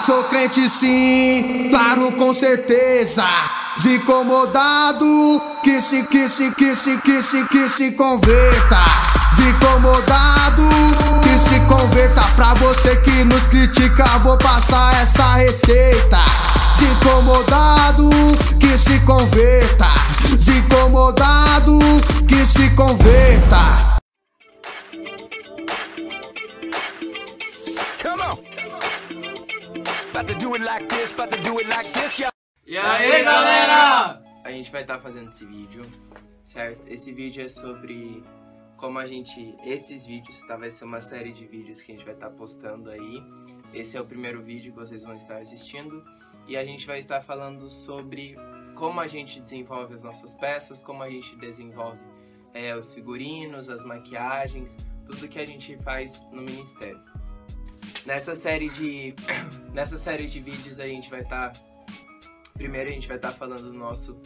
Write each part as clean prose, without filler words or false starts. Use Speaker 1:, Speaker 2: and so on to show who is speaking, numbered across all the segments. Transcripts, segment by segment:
Speaker 1: Sou crente sim, claro, com certeza. Incomodado, que se converta. Incomodado, que se converta. Pra você que nos critica, vou passar essa receita. Incomodado, que se converta. Incomodado, que se converta.
Speaker 2: Come on. About to do it like this, about to do it like this, yeah.
Speaker 3: E aí, galera?
Speaker 4: A gente vai estar fazendo esse vídeo, certo? Esse vídeo é sobre como a gente... Esses vídeos, tá? Vai ser uma série de vídeos que a gente vai estar postando aí. Esse é o primeiro vídeo que vocês vão estar assistindo. E a gente vai estar falando sobre como a gente desenvolve as nossas peças, como a gente desenvolve os figurinos, as maquiagens, tudo que a gente faz no ministério. Nessa série de vídeos a gente vai estar... Primeiro a gente vai estar falando do nosso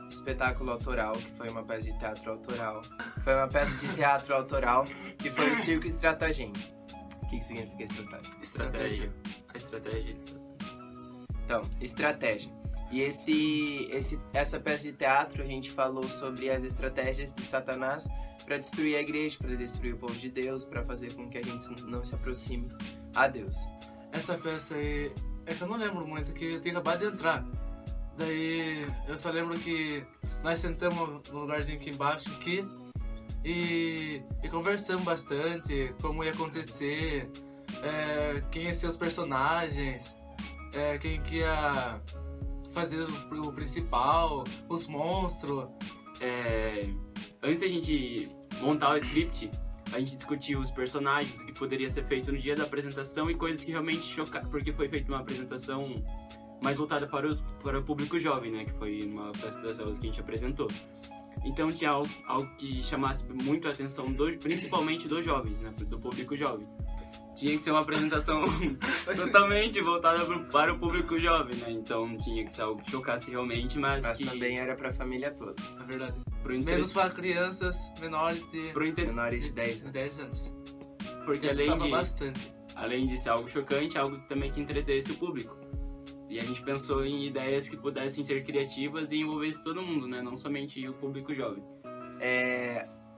Speaker 4: espetáculo autoral, que foi uma peça de teatro autoral. Foi uma peça de teatro autoral que foi o Circo Estratagem. O que significa estratégia?
Speaker 3: Estratégia. A estratégia.
Speaker 4: Então, estratégia. E essa peça de teatro a gente falou sobre as estratégias de Satanás para destruir a igreja, para destruir o povo de Deus, para fazer com que a gente não se aproxime a Deus.
Speaker 3: Essa peça aí, é que eu não lembro muito, que eu tinha acabado de entrar. Daí eu só lembro que nós sentamos no lugarzinho aqui embaixo aqui e conversamos bastante, como ia acontecer, quem ia ser os personagens, quem que ia fazer o principal, os monstros.
Speaker 5: Antes da gente montar o script, a gente discutiu os personagens, o que poderia ser feito no dia da apresentação e coisas que realmente chocaram, porque foi feita uma apresentação mais voltada para o público jovem, né? Que foi uma festa das aulas que a gente apresentou. Então tinha algo que chamasse muito a atenção, principalmente dos jovens, né? Do público jovem. Tinha que ser uma apresentação totalmente voltada para o público jovem, né? Então tinha que ser algo que chocasse realmente, mas que...
Speaker 4: também era para a família toda.
Speaker 3: É verdade. Menos para crianças menores de...
Speaker 4: Menores de 10
Speaker 3: anos.
Speaker 5: Porque além de ser algo chocante, algo também que entretesse o público. E a gente pensou em ideias que pudessem ser criativas e envolvesse todo mundo, né? Não somente o público jovem.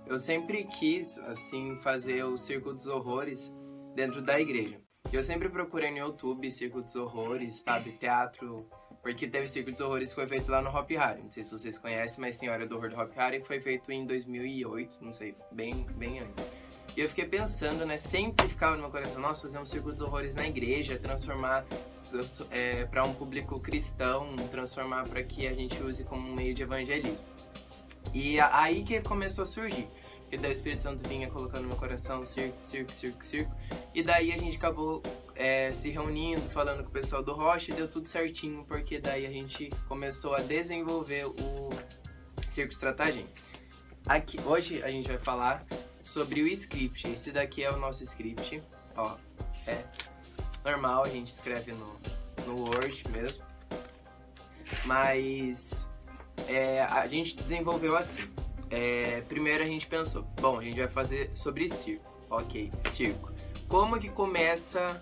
Speaker 4: Eu sempre quis, assim, fazer o Circo dos Horrores dentro da igreja. Eu sempre procurei no YouTube Circo dos Horrores, sabe? Teatro... Porque teve Circo dos Horrores que foi feito lá no Hop Hari. Não sei se vocês conhecem, mas tem Hora do Horror do Hop Hari, que foi feito em 2008, não sei, bem antes. E eu fiquei pensando, né, sempre ficava no meu coração, nossa, fazer um Circo dos Horrores na igreja, transformar para um público cristão, transformar para que a gente use como um meio de evangelismo. E aí que começou a surgir. E daí o Espírito Santo vinha colocando no meu coração circo. E daí a gente acabou se reunindo, falando com o pessoal do Rocha e deu tudo certinho, porque daí a gente começou a desenvolver o Circo Estratagem. Hoje a gente vai falar sobre o script. Esse daqui é o nosso script. Ó, é normal, a gente escreve no Word mesmo. Mas a gente desenvolveu assim. Primeiro a gente pensou, bom, a gente vai fazer sobre circo. Ok, circo. Como que começa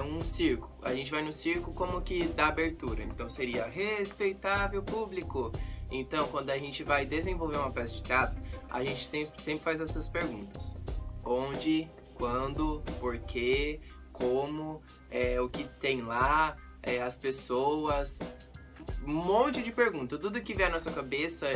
Speaker 4: um circo? A gente vai no circo, como que dá abertura? Então seria respeitável público. Então quando a gente vai desenvolver uma peça de teatro, a gente sempre faz essas perguntas. Onde, quando, porquê, como, o que tem lá, as pessoas... Um monte de perguntas, tudo que vier na sua cabeça,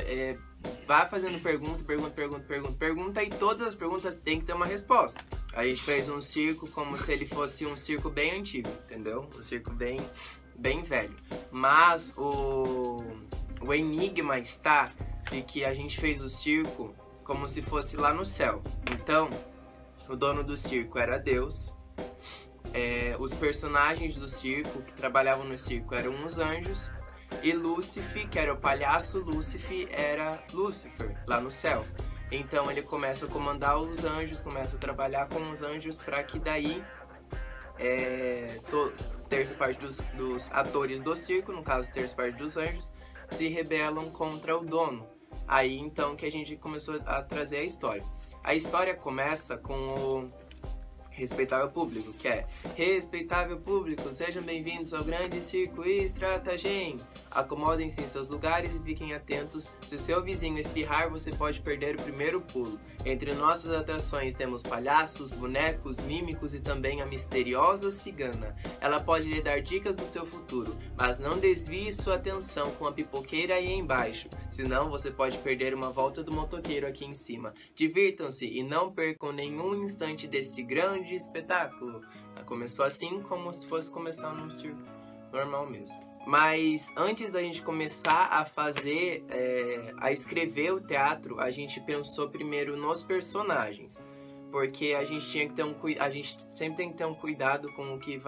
Speaker 4: vá fazendo pergunta e todas as perguntas têm que ter uma resposta. A gente fez um circo como se ele fosse um circo bem antigo, entendeu? Um circo bem velho. Mas o enigma está de que a gente fez o circo como se fosse lá no céu. Então, o dono do circo era Deus. Os personagens do circo que trabalhavam no circo eram os anjos. E Lúcifer, que era o palhaço, Lúcifer era Lúcifer, lá no céu. Então ele começa a comandar os anjos, começa a trabalhar com os anjos para que daí terça parte dos atores do circo, no caso terça parte dos anjos, se rebelam contra o dono. Aí então que a gente começou a trazer a história. A história começa com respeitável público, que é: respeitável público, sejam bem-vindos ao grande circo Estratagem. Acomodem-se em seus lugares e fiquem atentos. Se o seu vizinho espirrar, você pode perder o primeiro pulo. Entre nossas atrações temos palhaços, bonecos, mímicos e também a misteriosa cigana. Ela pode lhe dar dicas do seu futuro, mas não desvie sua atenção com a pipoqueira aí embaixo, senão você pode perder uma volta do motoqueiro aqui em cima. Divirtam-se e não percam nenhum instante desse grande espetáculo. Começou assim, como se fosse começar num circo normal mesmo. Mas antes da gente começar a fazer, a escrever o teatro, a gente pensou primeiro nos personagens. Porque a gente tinha que ter a gente sempre tem que ter um cuidado com o que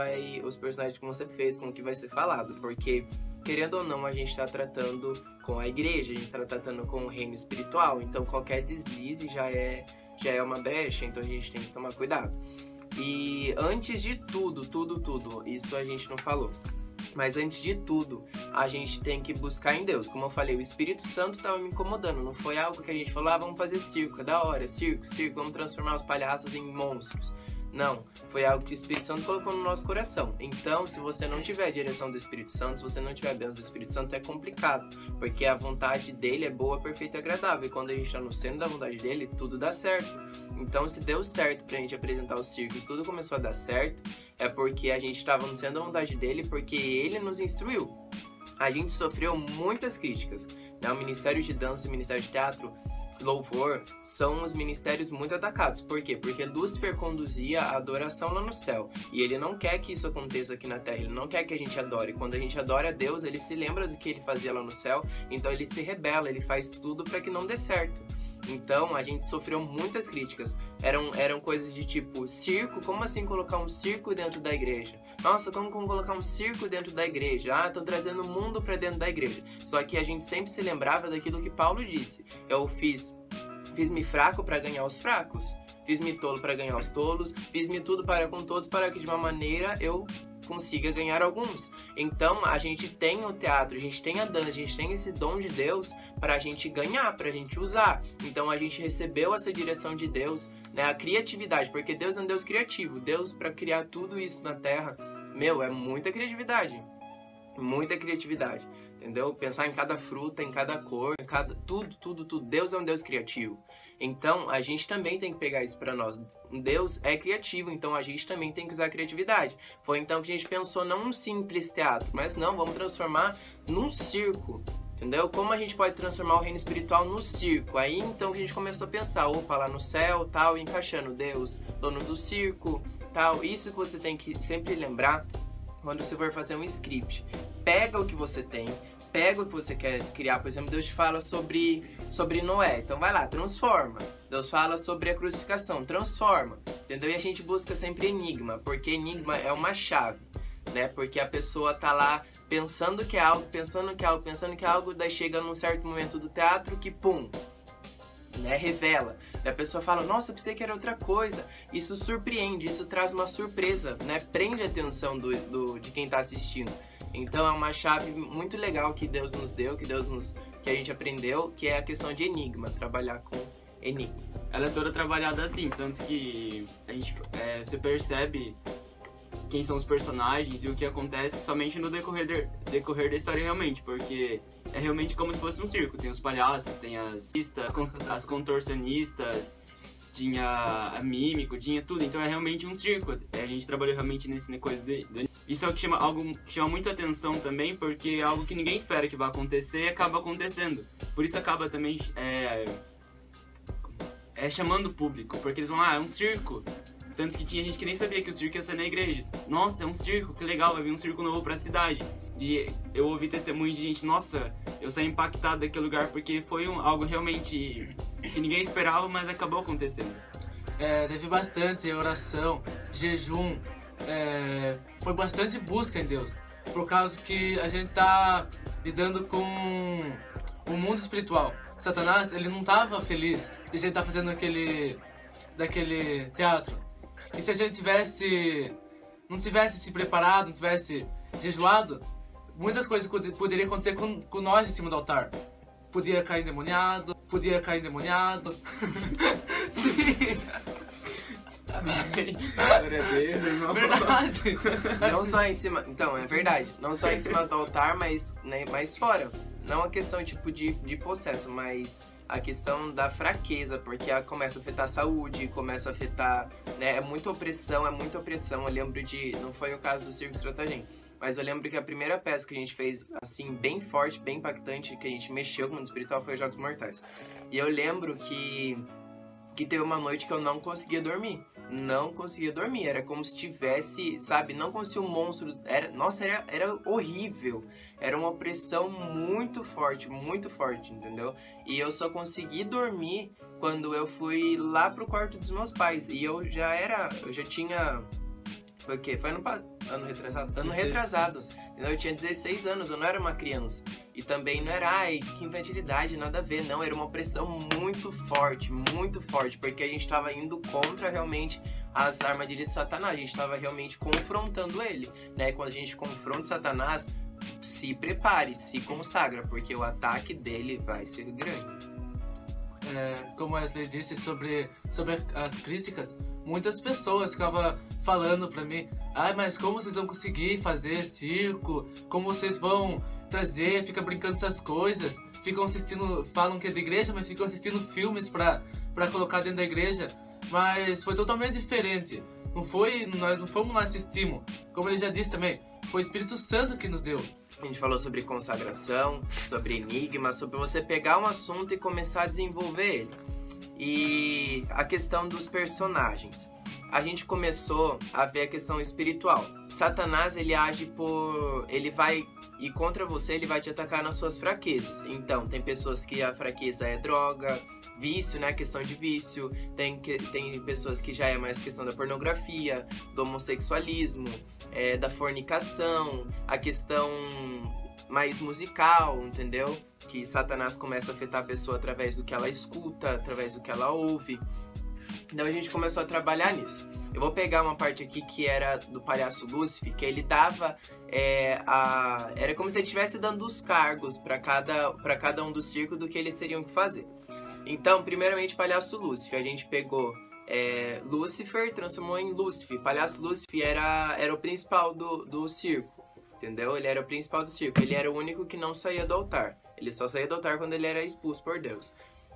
Speaker 4: os personagens que vão ser feitos, com o que vai ser falado. Porque, querendo ou não, a gente está tratando com a igreja, a gente está tratando com o reino espiritual. Então qualquer deslize já é uma brecha, então a gente tem que tomar cuidado. E antes de tudo, isso a gente não falou. Mas antes de tudo, a gente tem que buscar em Deus. Como eu falei, o Espírito Santo estava me incomodando. Não foi algo que a gente falou: vamos fazer circo, é da hora, circo, vamos transformar os palhaços em monstros. Não, foi algo que o Espírito Santo colocou no nosso coração. Então, se você não tiver a direção do Espírito Santo, se você não tiver a bênção do Espírito Santo, é complicado. Porque a vontade dele é boa, perfeita e agradável. E quando a gente está no centro da vontade dele, tudo dá certo. Então, se deu certo pra gente apresentar os circos, tudo começou a dar certo, é porque a gente estava no centro da vontade dele, porque ele nos instruiu. A gente sofreu muitas críticas, né? O Ministério de Dança e o Ministério de Teatro, Louvor, são os ministérios muito atacados. Por quê? Porque Lúcifer conduzia a adoração lá no céu. E ele não quer que isso aconteça aqui na terra. Ele não quer que a gente adore. Quando a gente adora a Deus, ele se lembra do que ele fazia lá no céu. Então ele se rebela, ele faz tudo para que não dê certo. Então a gente sofreu muitas críticas. Eram coisas de tipo: circo? Como assim colocar um circo dentro da igreja? Nossa, como colocar um circo dentro da igreja? Ah, estão trazendo o mundo para dentro da igreja. Só que a gente sempre se lembrava daquilo que Paulo disse: eu fiz-me fraco para ganhar os fracos, fiz-me tolo para ganhar os tolos, fiz-me tudo para com todos, para que de uma maneira eu consiga ganhar alguns. Então a gente tem o teatro, a gente tem a dança, a gente tem esse dom de Deus para a gente ganhar, para a gente usar. Então a gente recebeu essa direção de Deus, né, a criatividade, porque Deus é um Deus criativo. Deus, para criar tudo isso na terra, é muita criatividade, entendeu? Pensar em cada fruta, em cada cor, em cada tudo. Deus é um Deus criativo. Então a gente também tem que pegar isso para nós. Deus é criativo, então a gente também tem que usar a criatividade. Foi então que a gente pensou não um simples teatro, mas não, vamos transformar num circo, entendeu? Como a gente pode transformar o reino espiritual no circo? Aí então que a gente começou a pensar: opa, lá no céu, tal, encaixando Deus, dono do circo, tal. Isso que você tem que sempre lembrar quando você for fazer um script. Pega o que você tem, pega o que você quer criar. Por exemplo, Deus te fala sobre Noé, então vai lá, transforma. Deus fala sobre a crucificação, transforma, entendeu? E a gente busca sempre enigma, porque enigma é uma chave, né? Porque a pessoa tá lá pensando que é algo, daí chega num certo momento do teatro que, pum, né, revela. E a pessoa fala: nossa, pensei que era outra coisa. Isso surpreende, isso traz uma surpresa, né? Prende a atenção de quem tá assistindo. Então é uma chave muito legal que Deus nos deu, que a gente aprendeu, que é a questão de enigma, trabalhar com enigma.
Speaker 5: Ela é toda trabalhada assim, tanto que a gente, você percebe quem são os personagens e o que acontece somente no decorrer da história realmente, porque é realmente como se fosse um circo. Tem os palhaços, tem as contorcionistas, tinha a mímico, tinha tudo. Então é realmente um circo. A gente trabalhou realmente nesse coisa isso é o que algo que chama muita atenção também, porque é algo que ninguém espera que vai acontecer e acaba acontecendo. Por isso acaba também chamando o público, porque eles vão lá: é um circo. Tanto que tinha gente que nem sabia que o circo ia ser na igreja. Nossa, é um circo, que legal, vai vir um circo novo pra cidade. E eu ouvi testemunhos de gente: nossa, eu saí impactado daquele lugar porque foi algo realmente que ninguém esperava, mas acabou acontecendo.
Speaker 3: Teve bastante oração, jejum, foi bastante busca em Deus. Por causa que a gente tá lidando com o mundo espiritual. Satanás, ele não tava feliz de a gente tá fazendo daquele teatro. E se a gente não tivesse se preparado, não tivesse jejuado, muitas coisas poderiam acontecer com nós em cima do altar. Podia cair endemoniado. Sim.
Speaker 5: Glória a Deus, irmão.
Speaker 3: Verdade.
Speaker 4: Não só em cima. Então, é verdade. Não só em cima do altar, mas, né, mas fora. Não a questão tipo de processo, mas a questão da fraqueza, porque ela começa a afetar a saúde, começa a afetar. Né, é muita opressão, é muita opressão. Eu lembro de. Não foi o caso do Circo Estratagem, mas eu lembro que a primeira peça que a gente fez, assim, bem forte, bem impactante, que a gente mexeu com o mundo espiritual foi Jogos Mortais. E eu lembro que teve uma noite que eu não conseguia dormir. Não conseguia dormir. Era como se tivesse, sabe? Não como se um monstro... Era horrível. Era uma opressão muito forte, entendeu? E eu só consegui dormir quando eu fui lá pro quarto dos meus pais. E eu já tinha... Foi o quê? Foi ano retrasado? Ano retrasado. Eu tinha 16 anos, eu não era uma criança. E também não era, ai, que infantilidade, nada a ver. Não, era uma pressão muito forte, porque a gente estava indo contra realmente as armadilhas de Satanás. A gente estava realmente confrontando ele, né? Quando a gente confronta Satanás, se prepare, se consagra, porque o ataque dele vai ser grande.
Speaker 3: Como a Wesley disse sobre as críticas, muitas pessoas ficavam falando pra mim: ai, mas como vocês vão conseguir fazer circo? Como vocês vão trazer? Fica brincando essas coisas. Ficam assistindo, falam que é da igreja, mas ficam assistindo filmes pra colocar dentro da igreja. Mas foi totalmente diferente. Nós não fomos lá assistimos. Como ele já disse também, foi o Espírito Santo que nos deu.
Speaker 4: A gente falou sobre consagração, sobre enigma, sobre você pegar um assunto e começar a desenvolver ele. E a questão dos personagens. A gente começou a ver a questão espiritual. Satanás, ele age ele vai ir contra você, ele vai te atacar nas suas fraquezas. Então, tem pessoas que a fraqueza é droga, vício, né? Questão de vício. Tem pessoas que já é mais questão da pornografia, do homossexualismo, da fornicação, a questão mais musical, entendeu? Que Satanás começa a afetar a pessoa através do que ela escuta, através do que ela ouve. Então a gente começou a trabalhar nisso. Eu vou pegar uma parte aqui que era do palhaço Lúcifer, que ele dava era como se ele estivesse dando os cargos para cada um do circo do que eles teriam que fazer. Então, primeiramente, palhaço Lúcifer. A gente pegou Lúcifer, transformou em Lúcifer. Palhaço Lúcifer era o principal do circo, entendeu? Ele era o principal do circo. Ele era o único que não saía do altar. Ele só saía do altar quando ele era expulso por Deus.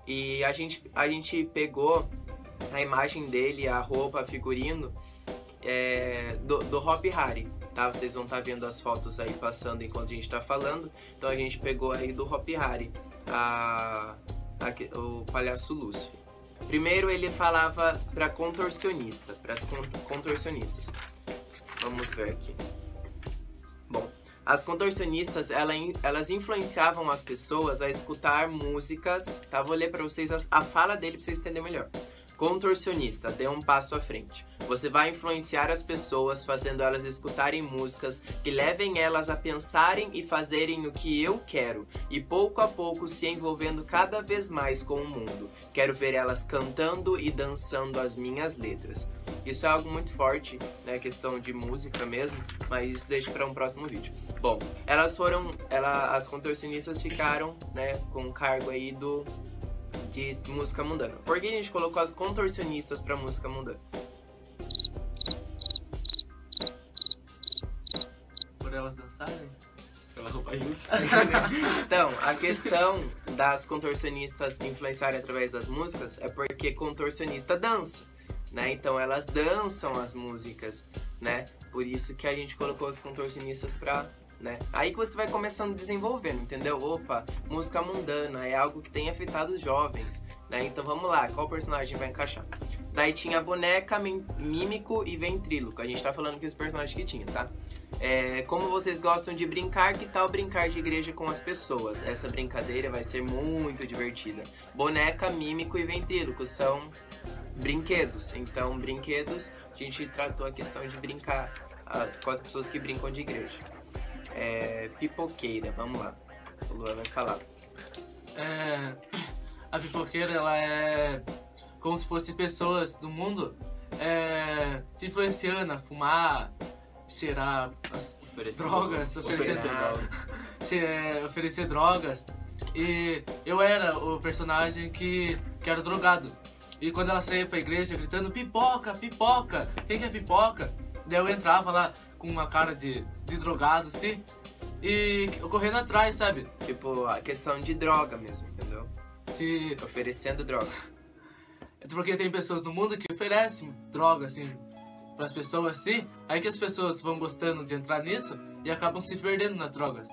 Speaker 4: E a gente pegou a imagem dele, a roupa, figurino do Hopi Hari, tá? Vocês vão estar vendo as fotos aí passando enquanto a gente tá falando. Então a gente pegou aí do Hopi Hari o palhaço Lúcifer. Primeiro ele falava para contorcionista, para as contorcionistas. Vamos ver aqui. Bom, as contorcionistas, elas influenciavam as pessoas a escutar músicas, tá? Vou ler para vocês a fala dele para vocês entenderem melhor. Contorcionista, dê um passo à frente. Você vai influenciar as pessoas, fazendo elas escutarem músicas que levem elas a pensarem e fazerem o que eu quero, e pouco a pouco se envolvendo cada vez mais com o mundo. Quero ver elas cantando e dançando as minhas letras. Isso é algo muito forte, né? Questão de música mesmo, mas isso deixa para um próximo vídeo. Bom, as contorcionistas ficaram, né, com o cargo aí de música mundana. Por que a gente colocou as contorcionistas pra música mundana?
Speaker 3: Por elas dançarem?
Speaker 5: Pela roupa justa.
Speaker 4: Então, a questão das contorcionistas influenciarem através das músicas é porque contorcionista dança, né? Então elas dançam as músicas, né? Por isso que a gente colocou as contorcionistas pra... né? Aí que você vai começando desenvolvendo, entendeu? Opa, música mundana é algo que tem afetado os jovens, né? Então vamos lá, qual personagem vai encaixar? Daí tinha boneca, mímico e ventríloco. A gente tá falando que os personagens que tinha, tá? Como vocês gostam de brincar, que tal brincar de igreja com as pessoas? Essa brincadeira vai ser muito divertida. Boneca, mímico e ventríloco são brinquedos. Então, brinquedos, a gente tratou a questão de brincar com as pessoas que brincam de igreja. Pipoqueira, vamos lá. O Luan vai falar.
Speaker 3: A pipoqueira, ela é como se fosse pessoas do mundo se influenciando a fumar, cheirar as drogas, oferecer drogas. E eu era o personagem que era drogado. E quando ela saía pra igreja gritando pipoca, pipoca, quem quer pipoca? Daí eu entrava lá com uma cara de drogado assim e eu correndo atrás, sabe?
Speaker 4: Tipo, a questão de droga mesmo, entendeu?
Speaker 3: Se...
Speaker 4: Oferecendo droga.
Speaker 3: Porque tem pessoas no mundo que oferecem droga assim pras pessoas assim, aí que as pessoas vão gostando de entrar nisso e acabam se perdendo nas drogas.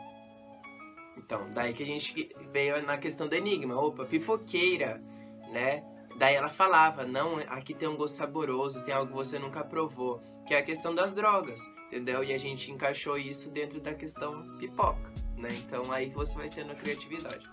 Speaker 4: Então, daí que a gente veio na questão do enigma. Opa, pipoqueira, né? Daí ela falava, não, aqui tem um gosto saboroso, tem algo que você nunca provou, que é a questão das drogas, entendeu? E a gente encaixou isso dentro da questão pipoca, né? Então aí que você vai tendo a criatividade.